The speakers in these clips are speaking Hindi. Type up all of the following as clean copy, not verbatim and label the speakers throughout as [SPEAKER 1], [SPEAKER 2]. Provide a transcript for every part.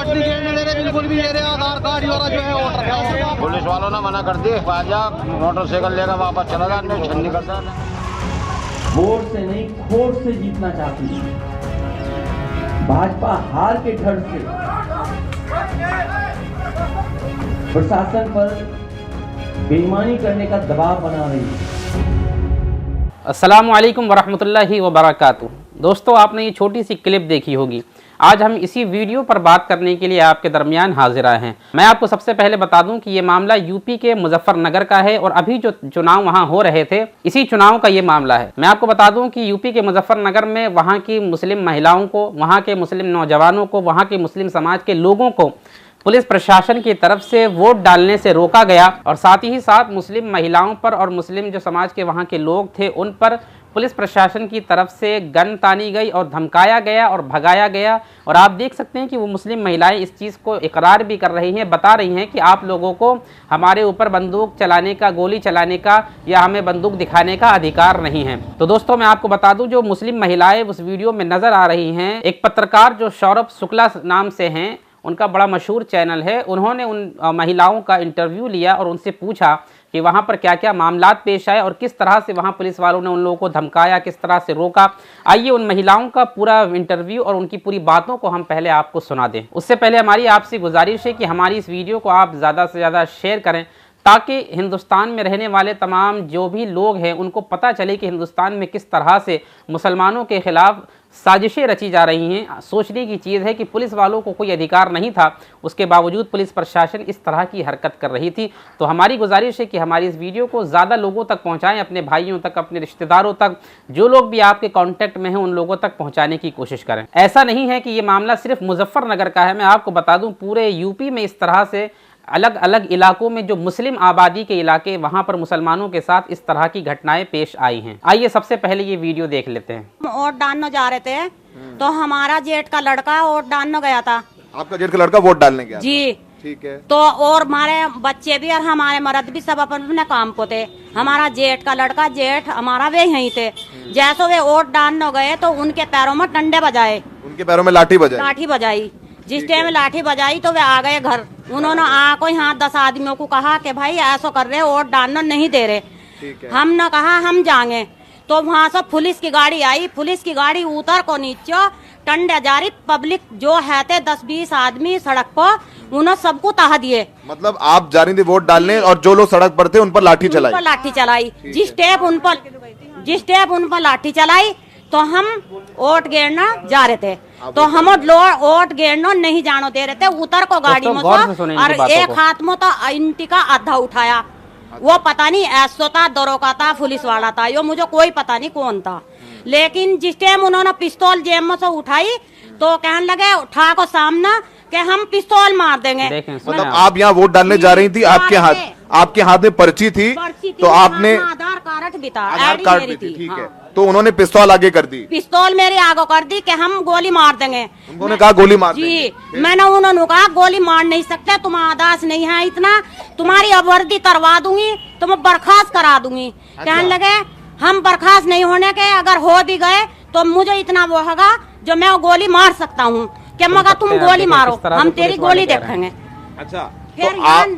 [SPEAKER 1] वोट नहीं देने दे रहे बिल्कुल भी, मेरे आधार कार्ड वाला जो है वोट रखा।
[SPEAKER 2] पुलिस वालों ने मना कर दिया, मोटरसाइकिल लेकर वापस चला जा, नहीं करता।
[SPEAKER 3] वोट से नहीं खोट से जीतना चाहती है भाजपा। हार के डर से प्रशासन पर बेईमानी करने का दबाव बना रही है।
[SPEAKER 4] अस्सलामु अलैकुम वरहमतुल्लाहि वबरकातुहू। दोस्तों, आपने ये छोटी सी क्लिप देखी होगी। आज हम इसी वीडियो पर बात करने के लिए आपके दरमियान हाजिर आए हैं। मैं आपको सबसे पहले बता दूं कि ये मामला यूपी के मुजफ्फरनगर का है और अभी जो चुनाव वहां हो रहे थे, इसी चुनाव का ये मामला है। मैं आपको बता दूं कि यूपी के मुजफ्फरनगर में वहां की मुस्लिम महिलाओं को, वहां के मुस्लिम नौजवानों को, वहां के मुस्लिम समाज के लोगों को पुलिस प्रशासन की तरफ से वोट डालने से रोका गया और साथ ही साथ मुस्लिम महिलाओं पर और मुस्लिम जो समाज के वहाँ के लोग थे उन पर पुलिस प्रशासन की तरफ से गन तानी गई और धमकाया गया और भगाया गया। और आप देख सकते हैं कि वो मुस्लिम महिलाएं इस चीज़ को इकरार भी कर रही हैं, बता रही हैं कि आप लोगों को हमारे ऊपर बंदूक चलाने का, गोली चलाने का या हमें बंदूक दिखाने का अधिकार नहीं है। तो दोस्तों, मैं आपको बता दूं, जो मुस्लिम महिलाएं उस वीडियो में नज़र आ रही हैं, एक पत्रकार जो सौरभ शुक्ला नाम से हैं, उनका बड़ा मशहूर चैनल है, उन्होंने उन महिलाओं का इंटरव्यू लिया और उनसे पूछा कि वहाँ पर क्या क्या मामलात पेश आए और किस तरह से वहाँ पुलिस वालों ने उन लोगों को धमकाया, किस तरह से रोका। आइए उन महिलाओं का पूरा इंटरव्यू और उनकी पूरी बातों को हम पहले आपको सुना दें। उससे पहले हमारी आपसे गुजारिश है कि हमारी इस वीडियो को आप ज़्यादा से ज़्यादा शेयर करें ताकि हिंदुस्तान में रहने वाले तमाम जो भी लोग हैं उनको पता चले कि हिंदुस्तान में किस तरह से मुसलमानों के ख़िलाफ़ साजिशें रची जा रही हैं। सोचने की चीज़ है कि पुलिस वालों को कोई अधिकार नहीं था, उसके बावजूद पुलिस प्रशासन इस तरह की हरकत कर रही थी। तो हमारी गुजारिश है कि हमारी इस वीडियो को ज़्यादा लोगों तक पहुंचाएं, अपने भाइयों तक, अपने रिश्तेदारों तक, जो लोग भी आपके कांटेक्ट में हैं उन लोगों तक पहुंचाने की कोशिश करें। ऐसा नहीं है कि ये मामला सिर्फ मुजफ्फरनगर का है, मैं आपको बता दूँ पूरे यूपी में इस तरह से अलग अलग इलाकों में जो मुस्लिम आबादी के इलाके, वहां पर मुसलमानों के साथ इस तरह की घटनाएं पेश आई हैं। आइए सबसे पहले ये वीडियो देख लेते हैं।
[SPEAKER 5] वोट डालने जा रहे थे तो हमारा जेठ का लड़का वोट डालने गया था।
[SPEAKER 6] आपका जेठ का लड़का वोट डालने गया
[SPEAKER 5] जी,
[SPEAKER 6] ठीक है।
[SPEAKER 5] तो और हमारे बच्चे भी और हमारे मर्द भी सब अपने काम को थे। हमारा जेठ का लड़का, जेठ हमारा वे यहीं थे। जैसे वे वोट डालने गए तो उनके पैरों में डंडे बजाए,
[SPEAKER 6] उनके पैरों में लाठी
[SPEAKER 5] बजाई। जिस टाइम लाठी बजाई तो वे आ गए घर। उन्होंने आको यहाँ 10 आदमियों को कहा कि भाई ऐसा कर रहे, वोट डालना नहीं दे रहे। हमने कहा हम जाएंगे। तो वहाँ से पुलिस की गाड़ी आई, पुलिस की गाड़ी उतर को नीचे टंडे जारी, पब्लिक जो है थे 10-20 आदमी सड़क पर, उन्होंने सबको तहा दिए।
[SPEAKER 6] मतलब आप जा रही थी वोट डालने और जो लोग सड़क पर थे उन पर लाठी चलाई। जिस टेप उन पर लाठी चलाई तो हम वोट गिरना जा रहे थे। तो हम वोट गिरना नहीं जानो दे रहे थे। उतर को गाड़ी में और एक हाथ में तो इंटी का आधा उठाया। वो पता नहीं ऐसो था, दरोगा था, पुलिस वाला था, यो मुझे कोई पता नहीं कौन था। लेकिन जिस टाइम उन्होंने पिस्तौल जेब में से उठाई तो कहने लगे उठा को सामने कि हम पिस्तौल मार देंगे। मतलब आप यहाँ वोट डालने जा रही थी, आपके हाथ में पर्ची थी तो आपने
[SPEAKER 5] आधार कार्ड भी था,
[SPEAKER 6] आधार कार्ड भी थी, ठीक है। तो उन्होंने पिस्तौल आगे कर दी,
[SPEAKER 5] पिस्तौल मेरे आगे कर दी कि हम गोली मार देंगे।
[SPEAKER 6] उन्होंने कहा गोली मार
[SPEAKER 5] जी, मैंने उन्होंने कहा गोली मार नहीं सकते, तुम आदास नहीं है इतना, तुम्हारी अब वर्दी तरवा दूंगी, तुम्हें बर्खास्त करा दूंगी। कहने लगे हम बर्खास्त नहीं होने के, अगर हो भी गए तो मुझे इतना वो होगा जो मैं गोली मार सकता हूँ कि मगर तुम गोली मारो, हम तेरी गोली देखेंगे।
[SPEAKER 6] अच्छा,
[SPEAKER 5] फिर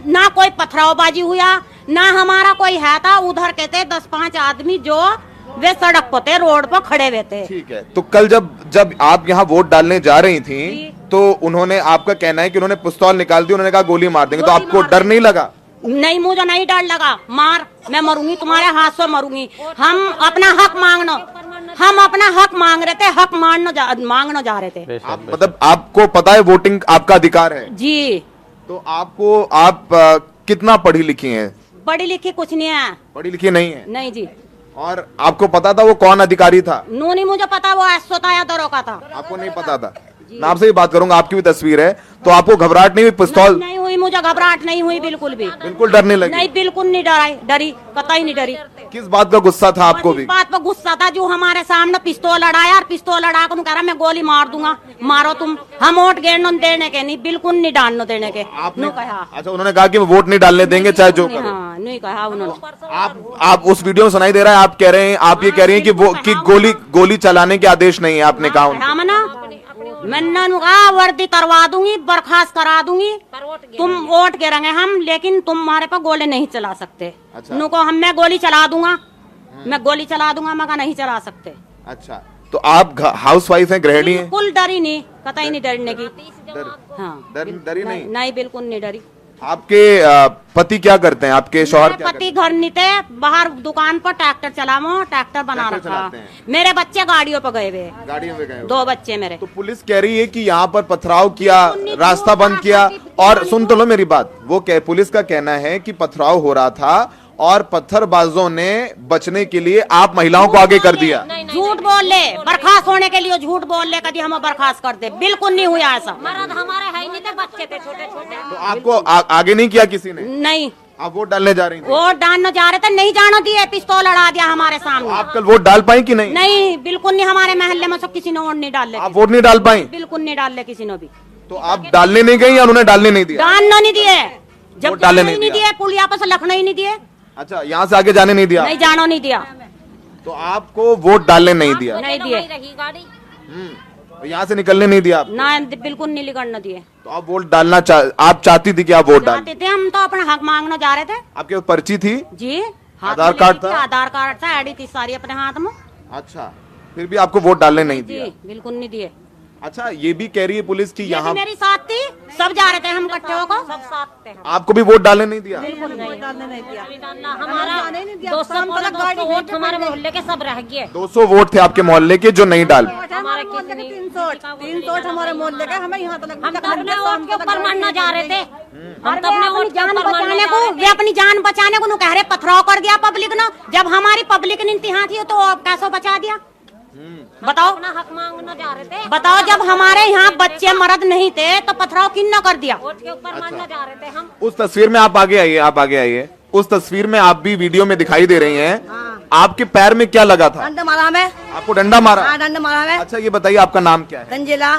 [SPEAKER 5] ना कोई पथरावबाजी हुआ, ना हमारा कोई है था। उधर के थे 10-5 आदमी जो वे सड़क पर थे, रोड पर खड़े हुए थे।
[SPEAKER 6] ठीक है। तो कल जब आप यहाँ वोट डालने जा रही थी तो उन्होंने, आपका कहना है कि उन्होंने पिस्तौल निकाल दी, उन्होंने कहा गोली मार देंगे, तो आपको डर नहीं लगा?
[SPEAKER 5] नहीं, मुझे नहीं डर लगा। मार, मैं मरूंगी, तुम्हारे हाथ से मरूंगी। हम अपना हक मांग रहे थे, हक मांगने जा रहे थे।
[SPEAKER 6] मतलब आपको पता है वोटिंग आपका अधिकार है जी। तो आप कितना पढ़ी लिखी हैं?
[SPEAKER 5] पढ़ी लिखी कुछ नहीं है।
[SPEAKER 6] पढ़ी लिखी नहीं है?
[SPEAKER 5] नहीं जी।
[SPEAKER 6] और आपको पता था वो कौन अधिकारी था?
[SPEAKER 5] नहीं मुझे पता, वो एसओ था या दरोगा था।
[SPEAKER 6] आपको नहीं पता था? मैं आपसे ही बात करूंगा, आपकी भी तस्वीर है, तो आपको घबराहट नहीं हुई? पिस्तौल
[SPEAKER 5] नहीं हुई, मुझे घबराहट नहीं हुई बिल्कुल भी।
[SPEAKER 6] बिल्कुल डरने लगी?
[SPEAKER 5] नहीं, बिल्कुल नहीं डरी, कतई नहीं डरी।
[SPEAKER 6] किस बात का गुस्सा था आपको भी?
[SPEAKER 5] इस बात पर गुस्सा था जो हमारे सामने पिस्तौल लड़ाया और पिस्तौल लड़ा कर कह रहा मैं गोली मार दूंगा, मारो तुम। हम वोट गिरने देने के नहीं, बिल्कुल नहीं डालने देने के।
[SPEAKER 6] आपने कहा? अच्छा, उन्होंने कहा कि वोट नहीं डालने देंगे चाहे जो करो।
[SPEAKER 5] हाँ, नहीं कहा उन्होंने।
[SPEAKER 6] आप उस वीडियो में सुनाई दे रहा है, आप कह रहे हैं, आप ये कह रही हैं कि वो कि गोली चलाने के आदेश नहीं है, आपने कहा।
[SPEAKER 5] मैंने कहा वर्दी करवा दूंगी, बर्खास्त करा दूंगी, तुम वोट गिरेंगे हम, लेकिन तुम्हारे पर गोली नहीं चला सकते। उनको हम मैं गोली चला दूंगा, मैं गोली चला दूंगा, मैं कहा नहीं चला सकते।
[SPEAKER 6] अच्छा, तो आप हाउस वाइफ हैं, गृहिणी हैं?
[SPEAKER 5] बिल्कुल डरी नहीं, कतई नहीं डरने की। हाँ,
[SPEAKER 6] डरी नहीं?
[SPEAKER 5] नहीं, बिल्कुल नहीं डरी।
[SPEAKER 6] आपके पति क्या करते हैं? आपके शौहर क्या
[SPEAKER 5] पति घर नहीं थे, बाहर दुकान पर ट्रैक्टर चलामो, ट्रैक्टर बना रखा। मेरे बच्चे गाड़ियों पर गए हुए,
[SPEAKER 6] गाड़ियों में गए?
[SPEAKER 5] 2 बच्चे मेरे।
[SPEAKER 6] तो पुलिस कह रही है कि यहाँ पर पथराव किया, रास्ता बंद किया, और सुन तो लो मेरी बात, वो पुलिस का कहना है कि पथराव हो रहा था और पत्थरबाजों ने बचने के लिए आप महिलाओं को आगे कर दिया।
[SPEAKER 5] झूठ बोल ले, बर्खास्त होने के लिए झूठ बोल ले, कभी हम बर्खास्त कर दे, बिल्कुल नहीं हुआ ऐसा। मर्द हमारे है ही नहीं थे, बच्चे थे छोटे छोटे।
[SPEAKER 6] तो आपको आगे नहीं किया किसी ने?
[SPEAKER 5] नहीं।
[SPEAKER 6] आप वोट डालने जा रही थी?
[SPEAKER 5] वोट डालने जा रहे थे, नहीं जाने दिए, पिस्तौल लड़ा दिया हमारे सामने।
[SPEAKER 6] आप कल वोट डाल पाई कि नहीं?
[SPEAKER 5] नहीं, बिल्कुल नहीं, हमारे मोहल्ले में सब किसी ने वोट नहीं डाल ले।
[SPEAKER 6] आप वोट नहीं डाल पाई?
[SPEAKER 5] बिल्कुल नहीं डाल ले किसी ने भी।
[SPEAKER 6] तो आप डालने नहीं गई या उन्होंने डालने नहीं दिया?
[SPEAKER 5] डालने नहीं दिए, जब
[SPEAKER 6] डालने
[SPEAKER 5] नहीं दिए, पुलिया पर से लखना ही नहीं दिए।
[SPEAKER 6] अच्छा, यहाँ से आगे जाने नहीं दिया?
[SPEAKER 5] नहीं, जानो नहीं दिया।
[SPEAKER 6] तो आपको वोट डालने नहीं दिया?
[SPEAKER 5] नहीं दिए।
[SPEAKER 6] यहाँ से निकलने नहीं दिया आपको?
[SPEAKER 5] ना, बिल्कुल नहीं निकलने दिए।
[SPEAKER 6] तो आप वोट डालना आप चाहती थी कि आप वोट डाल?
[SPEAKER 5] चाहते थे, हम तो अपना हक मांगने जा रहे थे।
[SPEAKER 6] आपके पास पर्ची थी?
[SPEAKER 5] जी,
[SPEAKER 6] आधार कार्ड था?
[SPEAKER 5] आधार कार्ड था, आईडी थी सारी अपने हाथ में।
[SPEAKER 6] अच्छा, फिर भी आपको वोट डालने नहीं दिया?
[SPEAKER 5] जी, बिल्कुल नहीं दिए।
[SPEAKER 6] अच्छा, ये भी कह रही है पुलिस कि यहाँ
[SPEAKER 5] मेरी साथ थी, सब जा रहे थे हम इकट्ठे होकर, सब साथ थे।
[SPEAKER 6] आपको भी वोट डालने नहीं दिया?
[SPEAKER 5] बिल्कुल नहीं डालने नहीं दिया। हमारा 200 वोट हमारे मोहल्ले के सब रह गए।
[SPEAKER 6] 200 वोट थे आपके मोहल्ले के जो नहीं डाल?
[SPEAKER 5] हमारे 300 हमारे मोहल्ले के, हमें यहाँ तक हम तो अपने वोट के ऊपर मरना जा रहे थे। हम तो अपने वोट जान बचाने को, वे अपनी जान बचाने को कह रहे पथराव कर दिया पब्लिक ने। जब हमारी पब्लिक ने इंतहा थी तो कैसे बचा दिया? बताओ, अपना हक मांगने जा रहे थे। बताओ, जब हमारे यहाँ बच्चे मर्द नहीं थे तो पथराव किन न कर दिया? वोट के ऊपर मरने जा रहे थे हम।
[SPEAKER 6] उस तस्वीर में आप आगे आइए, आप आगे आइए। उस तस्वीर में आप भी वीडियो में दिखाई दे रही हैं। आपके पैर में क्या लगा था?
[SPEAKER 7] डंडा मारा हमें।
[SPEAKER 6] आपको डंडा मारा?
[SPEAKER 7] हाँ, डंडा मारा हमें।
[SPEAKER 6] अच्छा, ये बताइए आपका नाम क्या है?
[SPEAKER 7] तंजीला।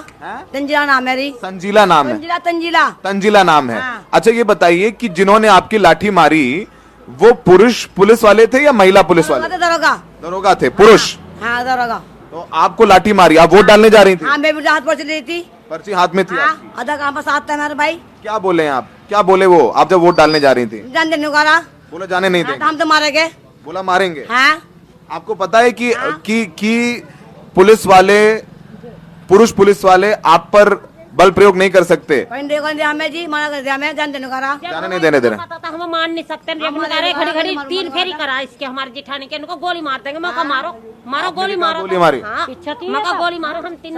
[SPEAKER 7] तंजीला नाम है मेरी।
[SPEAKER 6] संजीला नाम है?
[SPEAKER 7] तंजीला
[SPEAKER 6] तंजीला नाम है।
[SPEAKER 7] हाँ।
[SPEAKER 6] अच्छा, ये बताइए कि जिन्होंने आपकी लाठी मारी वो पुरुष पुलिस वाले थे या महिला पुलिस वाले?
[SPEAKER 7] दरोगा।
[SPEAKER 6] दरोगा थे, पुरुष?
[SPEAKER 7] हाँ, दरोगा।
[SPEAKER 6] तो आपको लाठी मारी, आप वोट डालने जा रही थी?
[SPEAKER 7] हाँ, मैं भी हाथ पर चली रही थी।
[SPEAKER 6] पर्ची हाथ में थी
[SPEAKER 7] हाँ,
[SPEAKER 6] आपकी?
[SPEAKER 7] आधा काम पर साथ था मेरे भाई।
[SPEAKER 6] क्या बोले आप? क्या बोले वो आप जब वोट डालने जा रही थी?
[SPEAKER 7] जान देने को रहा।
[SPEAKER 6] बोला जाने नहीं देंगे?
[SPEAKER 7] हम तो मारेंगे।
[SPEAKER 6] बोला मारेंगे?
[SPEAKER 7] हाँ।
[SPEAKER 6] आपको पता है कि पुलिस वाले, पुरुष पुलिस वाले आप पर बल प्रयोग नहीं कर सकते?
[SPEAKER 7] हमें जी मना कर दिया, हमें जान देने को रहा।
[SPEAKER 6] जाने नहीं देने दे रहे?
[SPEAKER 5] हम मान नहीं सकते, खड़ी खड़ी 3 फेरी करा इसके हमारे जिठानी के, इनको गोली मार देंगे। मैं कहा मारो मारो, गोली मारो।
[SPEAKER 6] गोली मारी?
[SPEAKER 5] मैं कहा गोली मारो, हम 3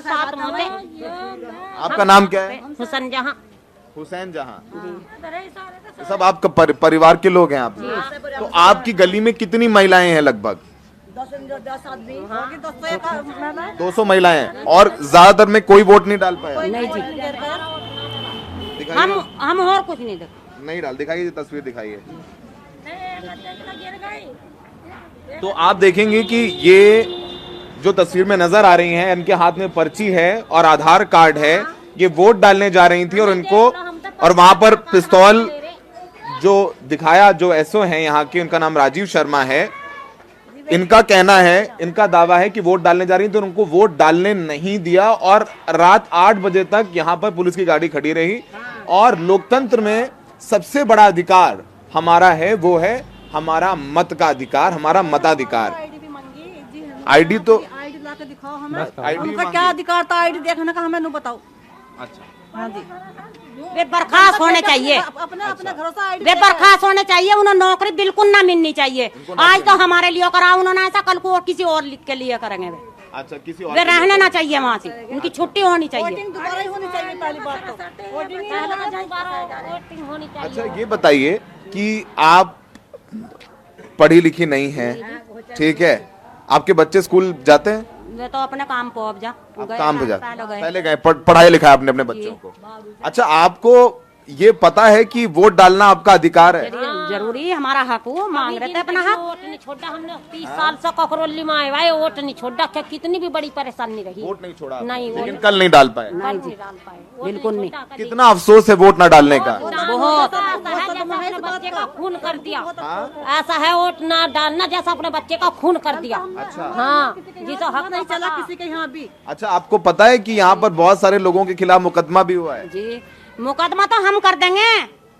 [SPEAKER 5] साथ होते।
[SPEAKER 6] आपका नाम क्या है?
[SPEAKER 5] हुसैन जहाँ।
[SPEAKER 6] हुसैन जहाँ। सब आपका परिवार के लोग हैं आप? तो आपकी गली में कितनी महिलाएं हैं? लगभग 200 महिलाएं हैं। और ज्यादातर में कोई वोट नहीं डाल पाया?
[SPEAKER 5] नहीं जी, हम और कुछ नहीं देख
[SPEAKER 6] नहीं डाल। दिखाइए तस्वीर, दिखाइए। तो आप देखेंगे कि ये जो तस्वीर में नजर आ रही हैं, इनके हाथ में पर्ची है और आधार कार्ड है। ये वोट डालने जा रही थी और इनको, और वहां पर पिस्तौल जो दिखाया, जो एसओ हैं यहाँ के, उनका नाम राजीव शर्मा है। इनका कहना है, इनका दावा है कि वोट डालने जा रही थी तो उनको वोट डालने नहीं दिया और रात 8 बजे तक यहाँ पर पुलिस की गाड़ी खड़ी रही। और लोकतंत्र में सबसे बड़ा अधिकार हमारा है, वो है हमारा मत का अधिकार, हमारा मताधिकार। आईडी तो
[SPEAKER 7] ला के दिखाओ हमें।
[SPEAKER 6] आईडी
[SPEAKER 7] उनका क्या अधिकार था आईडी देखने का, हमें नहीं बताओ।
[SPEAKER 6] अच्छा,
[SPEAKER 7] हाँ जी,
[SPEAKER 5] वे बर्खास्त होने चाहिए,
[SPEAKER 7] अपने अपने घरों से आईडी
[SPEAKER 5] वे बर्खास्त होने चाहिए। उन्हें नौकरी बिल्कुल ना मिलनी चाहिए। आज तो हमारे लिए करा उन्होंने ऐसा, कल को और किसी और के लिए करेंगे वे।
[SPEAKER 6] अच्छा, किसी और
[SPEAKER 5] वे रहने ना चाहिए वहाँ से, उनकी छुट्टी होनी चाहिए।
[SPEAKER 7] दोबारा ही होनी चाहिए पहली बात तो।
[SPEAKER 6] अच्छा, ये बताइए कि आप पढ़ी लिखी नहीं हैं, ठीक है, आपके बच्चे स्कूल जाते हैं?
[SPEAKER 5] वे तो अपने काम पे अब जा
[SPEAKER 6] आप काम पे जाते?
[SPEAKER 5] पहले
[SPEAKER 6] पहले गए, पढ़ाया लिखा आपने अपने बच्चों को? अच्छा, आपको ये पता है कि वोट डालना आपका अधिकार है?
[SPEAKER 5] जरूरी है, हमारा हक, वो मांग रहे थे अपना हक। वोट नहीं छोड़ा हमने, 30 साल से ककरोली में आए भाई, वोट नहीं छोड़ा। क्या कितनी भी बड़ी परेशानी रही,
[SPEAKER 6] वोट नहीं छोड़ा
[SPEAKER 5] नहीं,
[SPEAKER 6] लेकिन कल नहीं डाल पाए?
[SPEAKER 5] नहीं जी, बिल्कुल नहीं।
[SPEAKER 6] कितना अफसोस है वोट ना डालने का?
[SPEAKER 5] बहुत बच्चे का खून कर दिया। ऐसा है वोट ना डालना जैसा अपने बच्चे का खून कर दिया।
[SPEAKER 6] अच्छा।
[SPEAKER 5] हाँ जिसे हक
[SPEAKER 7] नहीं चला किसी के यहाँ भी।
[SPEAKER 6] अच्छा, आपको पता है कि यहाँ पर बहुत सारे लोगों के खिलाफ मुकदमा भी हुआ है?
[SPEAKER 5] जी मुकदमा तो हम कर देंगे।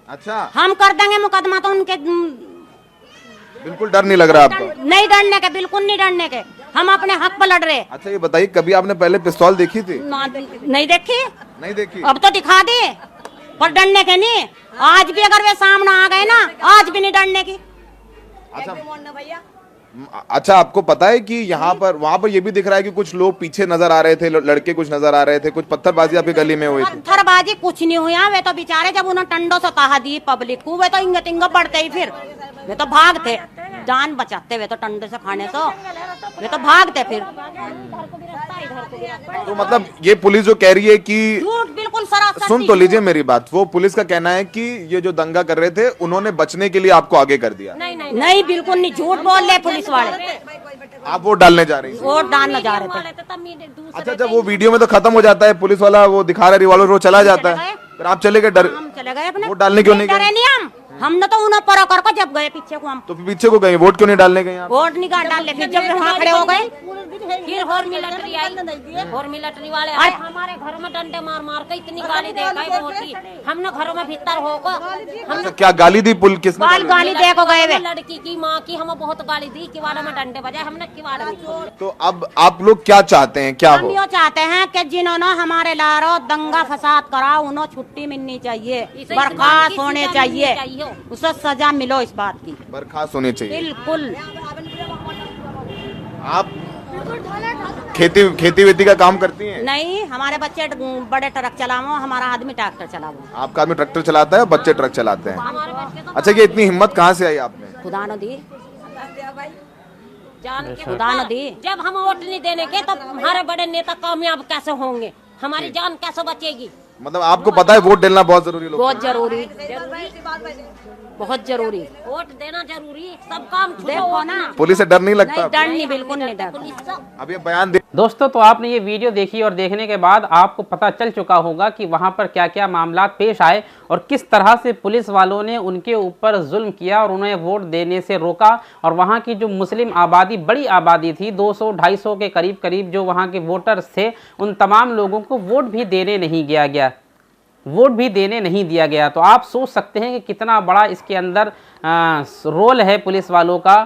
[SPEAKER 6] अच्छा,
[SPEAKER 5] हम कर देंगे मुकदमा तो उनके
[SPEAKER 6] बिल्कुल डर नहीं लग रहा आपको?
[SPEAKER 5] नहीं डरने के, बिल्कुल नहीं डरने के, हम अपने हक पर लड़ रहे।
[SPEAKER 6] अच्छा, ये बताइए कभी आपने पहले पिस्तौल देखी थी?
[SPEAKER 5] नहीं देखी,
[SPEAKER 6] नहीं देखी।
[SPEAKER 5] अब तो दिखा दे, पर डरने के नहीं। आज भी अगर वे सामने आ गए ना, आज भी नहीं डरने की।
[SPEAKER 6] अच्छा, आपको पता है कि यहाँ पर वहाँ पर ये भी दिख रहा है कि कुछ लोग पीछे नजर आ रहे थे, लड़के कुछ नजर आ रहे थे, कुछ पत्थरबाजी आपकी गली में हुई थी?
[SPEAKER 5] पत्थरबाजी कुछ नहीं हुआ। वे तो बेचारे जब उन्होंने टंडों से कहा दी पब्लिक को, वे तो इंग तिंग बढ़ते ही, फिर वे तो भागते, जान बचाते वे तो टंडे से खाने से, वे तो भागते फिर।
[SPEAKER 6] तो मतलब ये पुलिस जो कह रही है कि
[SPEAKER 5] झूठ, बिल्कुल सरासर।
[SPEAKER 6] सुन तो लीजिए मेरी बात, वो पुलिस का कहना है कि ये जो दंगा कर रहे थे उन्होंने बचने के लिए आपको आगे कर दिया।
[SPEAKER 5] नहीं बिल्कुल नहीं, झूठ बोल रहे पुलिस वाले।
[SPEAKER 6] आप वोट डालने जा रही हैं?
[SPEAKER 5] वोट डालने जा रहे थे।
[SPEAKER 6] अच्छा, जब वो वीडियो में तो खत्म हो जाता है, पुलिस वाला वो दिखा रहा है रिवॉल्वर, वो चला जाता है, फिर आप चले गए? डर
[SPEAKER 5] हम चले गए अपने
[SPEAKER 6] वोट डालने क्यों नहीं गए?
[SPEAKER 5] डरे नहीं हमने तो उन्हें पर कर जब गए पीछे को, हम
[SPEAKER 6] तो फिर पीछे को गए, वोट क्यों नहीं डालने गए?
[SPEAKER 5] वोट नहीं डाले, फिर जब वहाँ खड़े हो गए, फिर और मिलिट्री आई, और मिलिट्री वाले आए, हमारे घर में डंडे मार मार के इतनी गाली दे गए वोट की। हमने घरों में भीतर होकर
[SPEAKER 6] अच्छा, क्या गाली दी पुलिस? किसने
[SPEAKER 5] गाली दे को गए?
[SPEAKER 8] लड़की की माँ की हमें बहुत गाली दी, किवाड़े में डंडे बजाए, हमने किवाड़े में छोड़े।
[SPEAKER 6] तो अब आप लोग क्या चाहते हैं, क्या
[SPEAKER 5] हम
[SPEAKER 6] हो?
[SPEAKER 5] ये चाहते हैं कि जिन्होंने हमारे लारो दंगा फसाद करा, उन्हें छुट्टी मिलनी चाहिए, बर्खास्त होने चाहिए, उसे सजा मिलो इस बात की,
[SPEAKER 6] बर्खास्त होनी चाहिए।
[SPEAKER 5] बिल्कुल।
[SPEAKER 6] आप खेती वेती का काम करती हैं?
[SPEAKER 5] नहीं, हमारे बच्चे बड़े ट्रक चलावो, हमारा आदमी ट्रैक्टर चलावो।
[SPEAKER 6] आपका आदमी ट्रैक्टर चलाता है, बच्चे ट्रक चलाते हैं? अच्छा, ये इतनी हिम्मत कहाँ से आई आप में?
[SPEAKER 5] खुदा न दी,
[SPEAKER 8] जान के
[SPEAKER 5] खुदा न दी।
[SPEAKER 8] जब हम वोट नहीं देने के तो हमारे बड़े नेता कामयाब कैसे होंगे, हमारी जान कैसे बचेगी?
[SPEAKER 6] मतलब आपको पता है वोट डालना बहुत जरूरी है?
[SPEAKER 5] बहुत जरूरी, बहुत जरूरी,
[SPEAKER 8] वोट देना जरूरी, सब काम
[SPEAKER 5] देखो ना।
[SPEAKER 6] पुलिस से डर नहीं लगता?
[SPEAKER 5] डर नहीं, बिल्कुल नहीं डर।
[SPEAKER 6] अब ये बयान दे।
[SPEAKER 4] दोस्तों, तो आपने ये वीडियो देखी और देखने के बाद आपको पता चल चुका होगा कि वहाँ पर क्या क्या मामला पेश आए और किस तरह से पुलिस वालों ने उनके ऊपर जुल्म किया और उन्हें वोट देने से रोका। और वहाँ की जो मुस्लिम आबादी, बड़ी आबादी थी, 200-250 के करीब जो वहाँ के वोटर्स थे, उन तमाम लोगों को वोट भी देने नहीं दिया गया। तो आप सोच सकते हैं कि कितना बड़ा इसके अंदर रोल है पुलिस वालों का।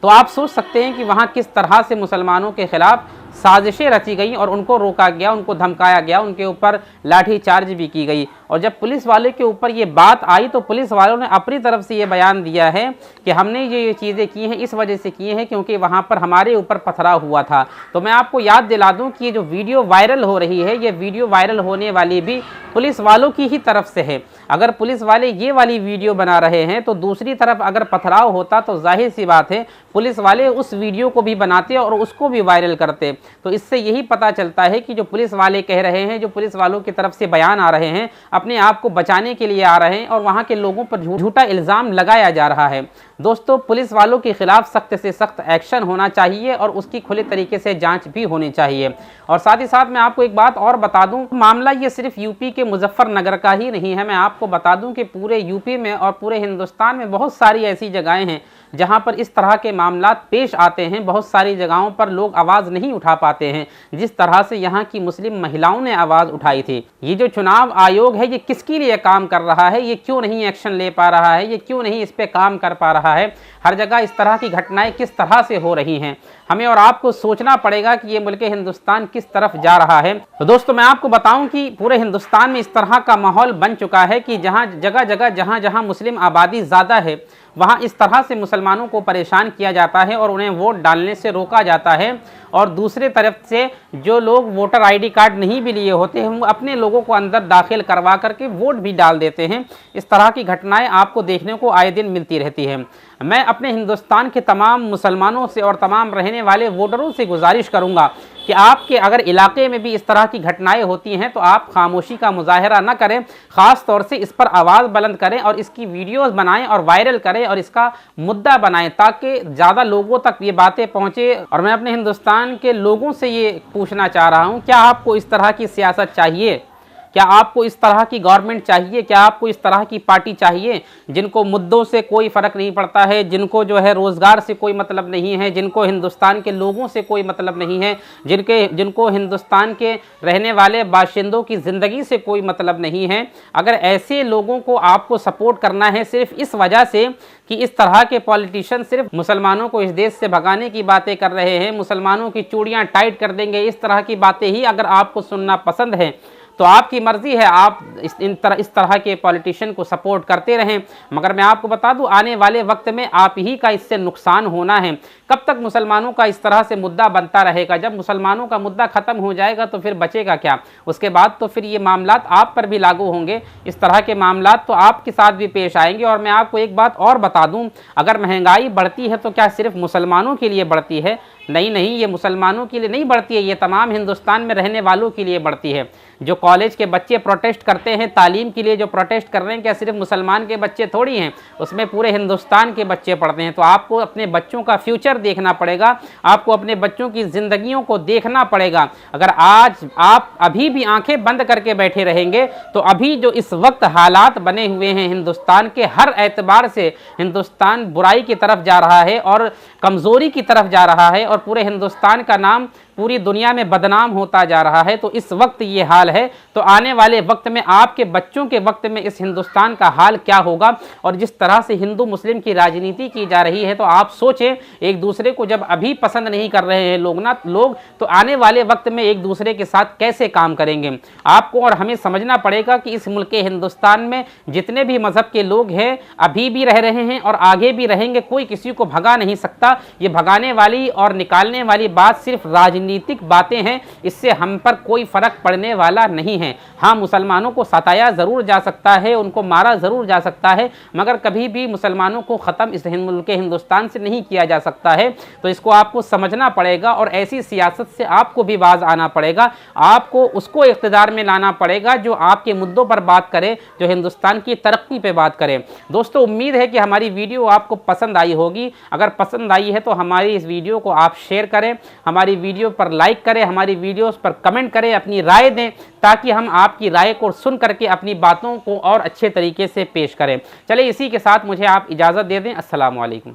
[SPEAKER 4] तो आप सोच सकते हैं कि वहाँ किस तरह से मुसलमानों के खिलाफ साजिशें रची गई और उनको रोका गया, उनको धमकाया गया, उनके ऊपर लाठी चार्ज भी की गई। और जब पुलिस वाले के ऊपर ये बात आई तो पुलिस वालों ने अपनी तरफ से ये बयान दिया है कि हमने ये चीज़ें की हैं इस वजह से की हैं क्योंकि वहाँ पर हमारे ऊपर पथराव हुआ था। तो मैं आपको याद दिला दूँ कि ये जो वीडियो वायरल हो रही है, ये वीडियो वायरल होने वाली भी पुलिस वालों की ही तरफ से है। अगर पुलिस वाले ये वाली वीडियो बना रहे हैं तो दूसरी तरफ अगर पथराव होता तो जाहिर सी बात है पुलिस वाले उस वीडियो को भी बनाते और उसको भी वायरल करते। तो इससे यही पता चलता है कि जो पुलिस वाले कह रहे हैं, जो पुलिस वालों की तरफ से बयान आ रहे हैं, अपने आप को बचाने के लिए आ रहे हैं और वहाँ के लोगों पर झूठा इल्ज़ाम लगाया जा रहा है। दोस्तों, पुलिस वालों के खिलाफ सख्त से सख्त एक्शन होना चाहिए और उसकी खुले तरीके से जांच भी होनी चाहिए। और साथ ही साथ मैं आपको एक बात और बता दूं, मामला ये सिर्फ यूपी के मुजफ्फरनगर का ही नहीं है। मैं आपको बता दूं कि पूरे यूपी में और पूरे हिंदुस्तान में बहुत सारी ऐसी जगहें हैं जहां पर इस तरह के मामला पेश आते हैं। बहुत सारी जगहों पर लोग आवाज़ नहीं उठा पाते हैं, जिस तरह से यहाँ की मुस्लिम महिलाओं ने आवाज़ उठाई थी। ये जो चुनाव आयोग है, ये किसके लिए काम कर रहा है, ये क्यों नहीं एक्शन ले पा रहा है, ये क्यों नहीं इस पर काम कर पा रहा है? हर जगह इस तरह की घटनाएं किस तरह से हो रही हैं, हमें और आपको सोचना पड़ेगा कि ये मुल्क हिंदुस्तान किस तरफ जा रहा है। तो दोस्तों, मैं आपको बताऊं कि पूरे हिंदुस्तान में इस तरह का माहौल बन चुका है कि जहां जगह जहां मुस्लिम आबादी ज़्यादा है वहां इस तरह से मुसलमानों को परेशान किया जाता है और उन्हें वोट डालने से रोका जाता है। और दूसरे तरफ से जो लोग वोटर आईडी कार्ड नहीं भी लिए होते हैं, वो अपने लोगों को अंदर दाखिल करवा करके वोट भी डाल देते हैं। इस तरह की घटनाएं आपको देखने को आए दिन मिलती रहती हैं। मैं अपने हिंदुस्तान के तमाम मुसलमानों से और तमाम रहने वाले वोटरों से गुजारिश करूंगा कि आपके अगर इलाके में भी इस तरह की घटनाएं होती हैं तो आप खामोशी का मुजाहरा न करें, ख़ास तौर से इस पर आवाज़ बुलंद करें और इसकी वीडियोस बनाएं और वायरल करें और इसका मुद्दा बनाएं ताकि ज़्यादा लोगों तक ये बातें पहुँचे। और मैं अपने हिंदुस्तान के लोगों से ये पूछना चाह रहा हूँ, क्या आपको इस तरह की सियासत चाहिए? क्या आपको इस तरह की गवर्नमेंट चाहिए? क्या आपको इस तरह की पार्टी चाहिए जिनको मुद्दों से कोई फ़र्क नहीं पड़ता है, जिनको जो है रोज़गार से कोई मतलब नहीं है, जिनको हिंदुस्तान के लोगों से कोई मतलब नहीं है, जिनको हिंदुस्तान के रहने वाले बाशिंदों की ज़िंदगी से कोई मतलब नहीं है? अगर ऐसे लोगों को आपको सपोर्ट करना है सिर्फ इस वजह से कि इस तरह के पॉलिटिशियन सिर्फ मुसलमानों को इस देश से भगाने की बातें कर रहे हैं, मुसलमानों की चूड़ियां टाइट कर देंगे, इस तरह की बातें ही अगर आपको सुनना पसंद है तो आपकी मर्जी है, आप इस तरह के पॉलिटिशियन को सपोर्ट करते रहें। मगर मैं आपको बता दूं, आने वाले वक्त में आप ही का इससे नुकसान होना है। कब तक मुसलमानों का इस तरह से मुद्दा बनता रहेगा? जब मुसलमानों का मुद्दा ख़त्म हो जाएगा तो फिर बचेगा क्या? उसके बाद तो फिर ये मामलात आप पर भी लागू होंगे, इस तरह के मामलात तो आपके साथ भी पेश आएंगे। और मैं आपको एक बात और बता दूं, अगर महंगाई बढ़ती है तो क्या सिर्फ मुसलमानों के लिए बढ़ती है? नहीं, ये मुसलमानों के लिए नहीं बढ़ती है, ये तमाम हिंदुस्तान में रहने वालों के लिए बढ़ती है। जो कॉलेज के बच्चे प्रोटेस्ट करते हैं तालीम के लिए, जो प्रोटेस्ट कर रहे हैं, क्या सिर्फ मुसलमान के बच्चे थोड़ी हैं, उसमें पूरे हिंदुस्तान के बच्चे पढ़ते हैं। तो आपको अपने बच्चों का फ्यूचर देखना पड़ेगा, आपको अपने बच्चों की ज़िंदगियों को देखना पड़ेगा। अगर आज आप अभी भी आंखें बंद करके बैठे रहेंगे तो अभी जो इस वक्त हालात बने हुए हैं हिंदुस्तान के, हर एतबार से हिंदुस्तान बुराई की तरफ जा रहा है और कमज़ोरी की तरफ जा रहा है और पूरे हिंदुस्तान का नाम पूरी दुनिया में बदनाम होता जा रहा है। तो इस वक्त ये हाल है, तो आने वाले वक्त में, आपके बच्चों के वक्त में इस हिंदुस्तान का हाल क्या होगा? और जिस तरह से हिंदू मुस्लिम की राजनीति की जा रही है, तो आप सोचें, एक दूसरे को जब अभी पसंद नहीं कर रहे हैं लोग तो आने वाले वक्त में एक दूसरे के साथ कैसे काम करेंगे? आपको और हमें समझना पड़ेगा कि इस मुल्क हिंदुस्तान में जितने भी मज़हब के लोग हैं अभी भी रह रहे हैं और आगे भी रहेंगे, कोई किसी को भगा नहीं सकता। ये भगाने वाली और निकालने वाली बात सिर्फ राजनीतिक बातें हैं, इससे हम पर कोई फ़र्क पड़ने वाला नहीं है। हाँ, मुसलमानों को सताया ज़रूर जा सकता है, उनको मारा ज़रूर जा सकता है, मगर कभी भी मुसलमानों को ख़त्म इस मुल्क हिंदुस्तान से नहीं किया जा सकता है। तो इसको आपको समझना पड़ेगा और ऐसी सियासत से आपको भी बाज आना पड़ेगा। आपको उसको इक़्तिदार में लाना पड़ेगा जो आपके मुद्दों पर बात करे, जो हिंदुस्तान की तरक्की पे बात करे। दोस्तों, उम्मीद है कि हमारी वीडियो आपको पसंद आई होगी। अगर पसंद आई है तो हमारी इस वीडियो को आप शेयर करें, हमारी वीडियो पर लाइक करें, हमारी वीडियोस पर कमेंट करें, अपनी राय दें, ताकि हम आपकी राय को सुन करके अपनी बातों को और अच्छे तरीके से पेश करें। चलिए, इसी के साथ मुझे आप इजाज़त दे दें। अस्सलाम वालेकुम।